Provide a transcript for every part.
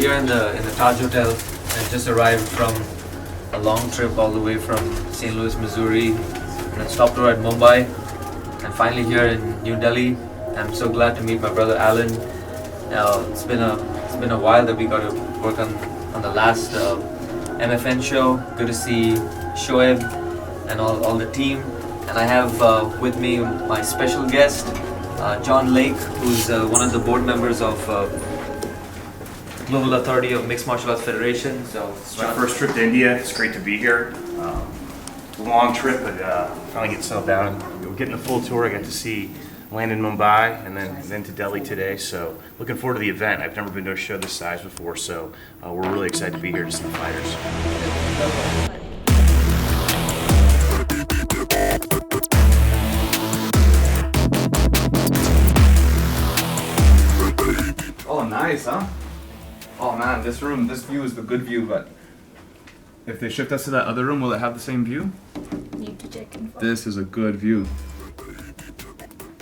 here in the Taj Hotel. I just arrived from a long trip all the way from St. Louis, Missouri, and then stopped over at Mumbai, and finally here in New Delhi. I'm so glad to meet my brother Alan. It's been a while that we got to work on the last MFN show. Good to see Shoaib and all the team. And I have with me my special guest, John Lake, who's one of the board members of Global Authority of Mixed Martial Arts Federation. So it's my first trip to India. It's great to be here. It's a long trip, but finally get settled down. We're getting a full tour. I got to see land in Mumbai and then to Delhi today. So looking forward to the event. I've never been to a show this size before, so we're really excited to be here to see the fighters. Oh, nice, huh? Oh man, this view is the good view, but if they shift us to that other room, will it have the same view? Need to check in. This is a good view.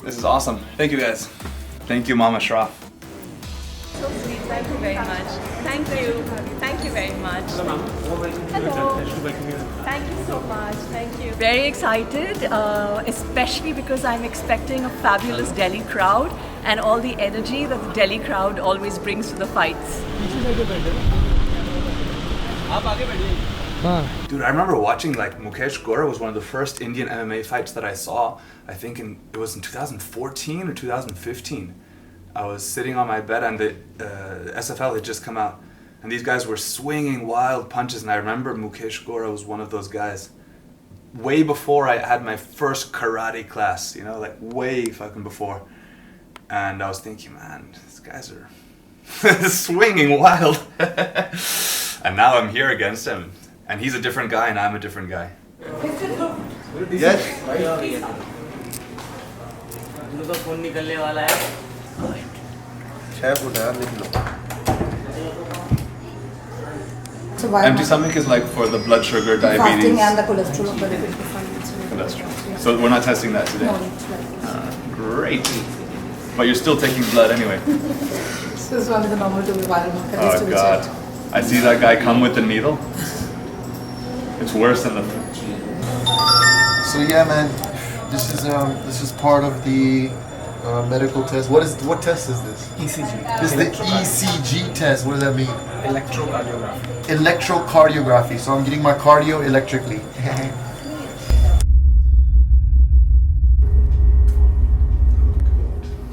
This is awesome. Thank you guys. Thank you, Mama Shroff. So sweet. Thank you very much. Thank you. Thank you very much. Hello. Thank you so much. Thank you. Very excited, especially because I'm expecting a fabulous Delhi crowd and all the energy that the Delhi crowd always brings to the fights. Dude, I remember watching like MUKESH GORA was one of the first Indian MMA fights that I saw. I think it was in 2014 or 2015. I was sitting on my bed and the SFL had just come out. And these guys were swinging wild punches, and I remember MUKESH GORA was one of those guys. Way before I had my first karate class, you know, like way fucking before. And I was thinking, man, these guys are swinging wild. And now I'm here against him. And he's a different guy and I'm a different guy. Yes. So empty stomach is like for the blood sugar, diabetes. Fasting and the cholesterol. That's true. So we're not testing that today. Great. But you're still taking blood anyway. This is one of the normal to be viral marker. Oh God. I see that guy come with the needle. It's worse than the. So yeah, man, this is part of the medical test. What test is this? ECG. This is the ECG test. What does that mean? Electrocardiography. Electrocardiography. So I'm getting my cardio electrically.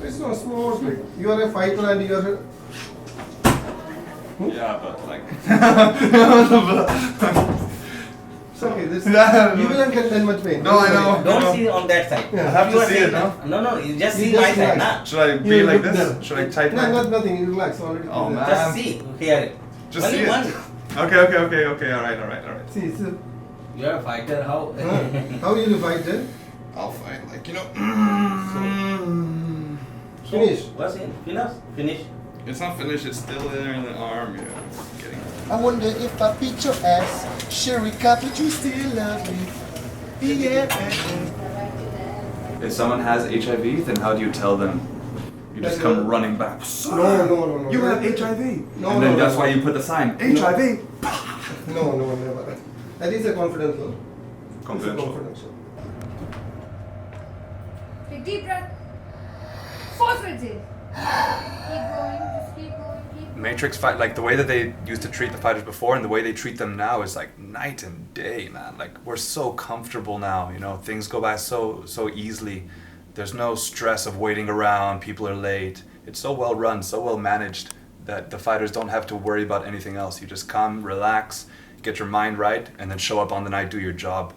It's not small. You are a fighter and you are. Yeah, but like. It's okay. This you will get that much pain. No, I know. Don't see on that side. Yeah. I have to see it, no? No, you just You see just my side, relax. nah. Should I be like this? Should I tighten No, it? nothing. You relax already. Oh, man. Just see here. Just Only see it. one. Okay. Alright. See, You are a fighter. How? how you will fight it? I'll fight, like, you know. Finish. What's in? Finish. It's not finished, it's still there in the arm, yeah. Getting. I wonder if I beat your ass, Sherika, but you still love me. Yeah. If someone has HIV, then how do you tell them? You just come running back. No. You have HIV. No, And then no, that's no. why you put the sign, HIV. No, never. That is a confidential. Confidential. Confidential. Take deep breath. Force it. Keep going. Just keep going. Matrix fight, like the way that they used to treat the fighters before and the way they treat them now is like night and day, man. Like we're so comfortable now, you know, things go by so easily. There's no stress of waiting around, people are late. It's so well run, so well managed that the fighters don't have to worry about anything else. You just come, relax, get your mind right, and then show up on the night, do your job.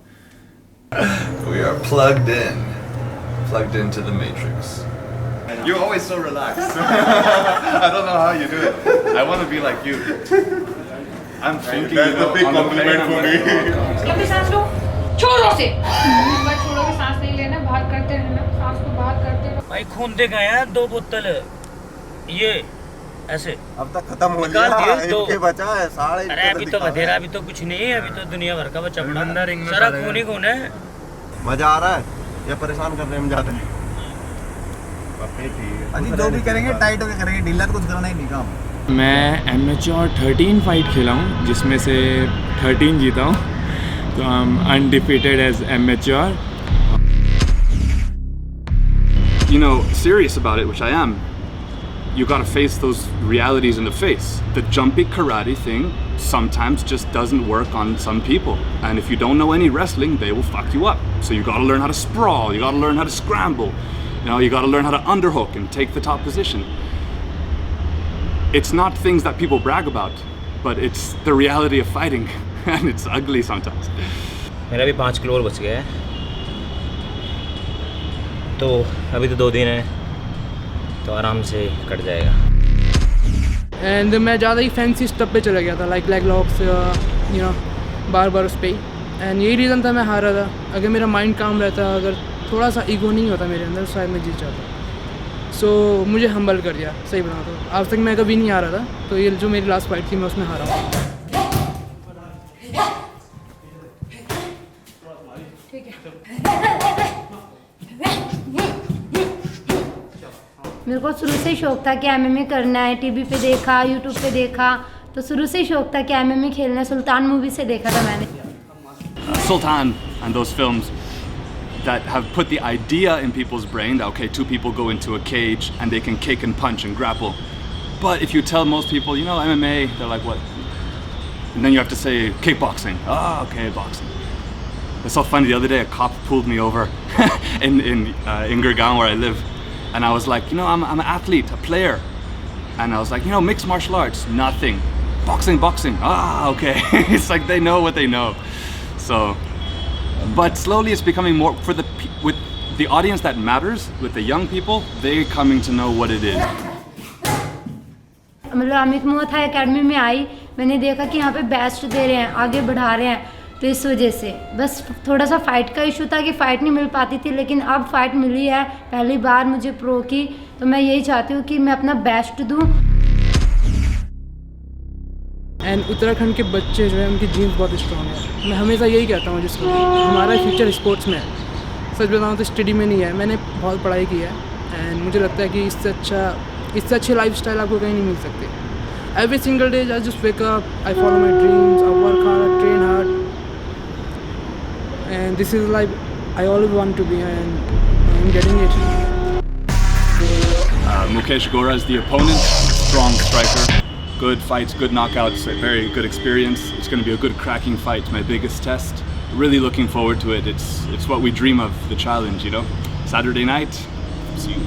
We are plugged into the Matrix. You're always so relaxed. I don't know how you do it. I want to be like you. I'm thinking, That's a big compliment for me. लंबी सांस लो जोरों से बस छोड़ोगे सांस नहीं लेना बाहर करते रहना सांस को बाहर करते रहो भाई खून दे गए हैं 2 बोतल ये ऐसे अब तक खत्म हो गया इनके बचा है साढ़े अरे अभी तो बधेरा अभी तो कुछ नहीं है अभी तो दुनिया भर का बच्चा पड़ा सारा खून ही खून है मजा आ रहा है या परेशान करने में ज्यादा है अजी जो भी करेंगे टाइट होकर करेंगे ढीला तो कुछ करना ही नहीं काम मैं एमेच्योर 13 फाइट खेला हूँ, जिसमें से 13 जीता हूँ, तो I am undefeated as amateur. You know, serious about it, which I am, you gotta face those realities in the face. The jumpy karate thing sometimes just doesn't work on some people. And if you don't know any wrestling, they will fuck you up. So you gotta learn how to sprawl, you gotta learn how to scramble, you know, you gotta learn how to underhook and take the top position. It's not things that people brag about, but it's the reality of fighting. And it's ugly sometimes. मेरा भी 5 kilo और बच गया है, तो अभी तो 2 दिन है, तो आराम से कट जाएगा. एंड मैं ज़्यादा ही फैंसी स्टप पे चला गया था, like leg locks, you know, बार उस पर. एंड यही रीज़न था मैं हार रहा था. अगर मेरा माइंड काम रहता, अगर थोड़ा सा ईगो नहीं होता मेरे अंदर, शायद मैं जीत जाता. सो मुझे हम्बल कर दिया, सही बना. तो आज तक मैं कभी नहीं हारा था, तो ये जो मेरी लास्ट फाइट थी मैं उसमें हारा हूँ. मेरे को शुरू से ही शौक था कि एमएमए करना है. टीवी पे देखा, यूट्यूब पे देखा, तो शुरू से ही शौक था कि एमएमए खेलना है. सुल्तान मूवी से देखा था मैंने. Sultan and those films that have put the idea in people's brain that, okay, 2 people go into a cage and they can kick and punch and grapple. But if you tell most people, you know, MMA, they're like, what? And then you have to say kickboxing. Oh, okay, boxing. It's so funny, the other day a cop pulled me over in Gurgaon where I live. And I was like, you know, I'm an athlete, a player. And I was like, you know, mixed martial arts, nothing. Boxing. Ah, okay. It's like they know what they know. So, but slowly it's becoming more with the audience that matters, with the young people, they're coming to know what it is. मतलब अमित मुआ था academy में आई, मैंने देखा कि यहाँ पे best दे रहे हैं, आगे बढ़ा रहे हैं, तो इस वजह से बस थोड़ा सा फ़ाइट का इशू था कि फ़ाइट नहीं मिल पाती थी. लेकिन अब फ़ाइट मिली है, पहली बार मुझे प्रो की, तो मैं यही चाहती हूँ कि मैं अपना बेस्ट दूँ. एंड उत्तराखंड के बच्चे जो हैं उनकी जीन्स बहुत स्ट्रॉन्ग है. मैं हमेशा यही कहता हूँ जिसको हमारा फ्यूचर स्पोर्ट्स में है. सच बताऊँ तो स्टडी में नहीं है, मैंने बहुत पढ़ाई की है. एंड मुझे लगता है कि इससे अच्छी लाइफस्टाइल आपको कहीं नहीं मिल सकती. Every single day I just wake up, I follow my dreams, I work hard, train hard, and this is like I always want to be, and I'm getting it. Mukesh Gora is the opponent, strong striker, good fights, good knockouts, a very good experience. It's going to be a good cracking fight, my biggest test. Really looking forward to it. It's what we dream of, the challenge, you know. Saturday night, see you.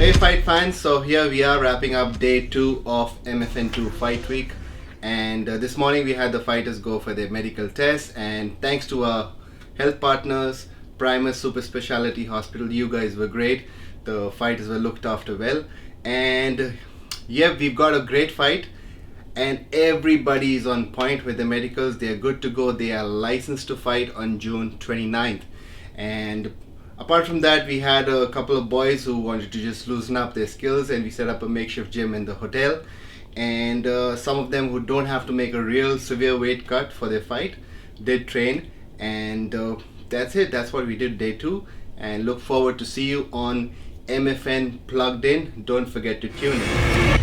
Hey fight fans, so here we are wrapping up day 2 of MFN2 Fight Week. And this morning we had the fighters go for their medical tests, and thanks to our health partners, Primus Super Speciality Hospital, you guys were great. The fighters were looked after well, and yeah, we've got a great fight, and everybody is on point with the medicals. They are good to go. They are licensed to fight on June 29th. And apart from that, we had a couple of boys who wanted to just loosen up their skills, and we set up a makeshift gym in the hotel. And some of them who don't have to make a real severe weight cut for their fight did train, and that's it. That's what we did day 2, and look forward to see you on MFN Plugged In. Don't forget to tune in.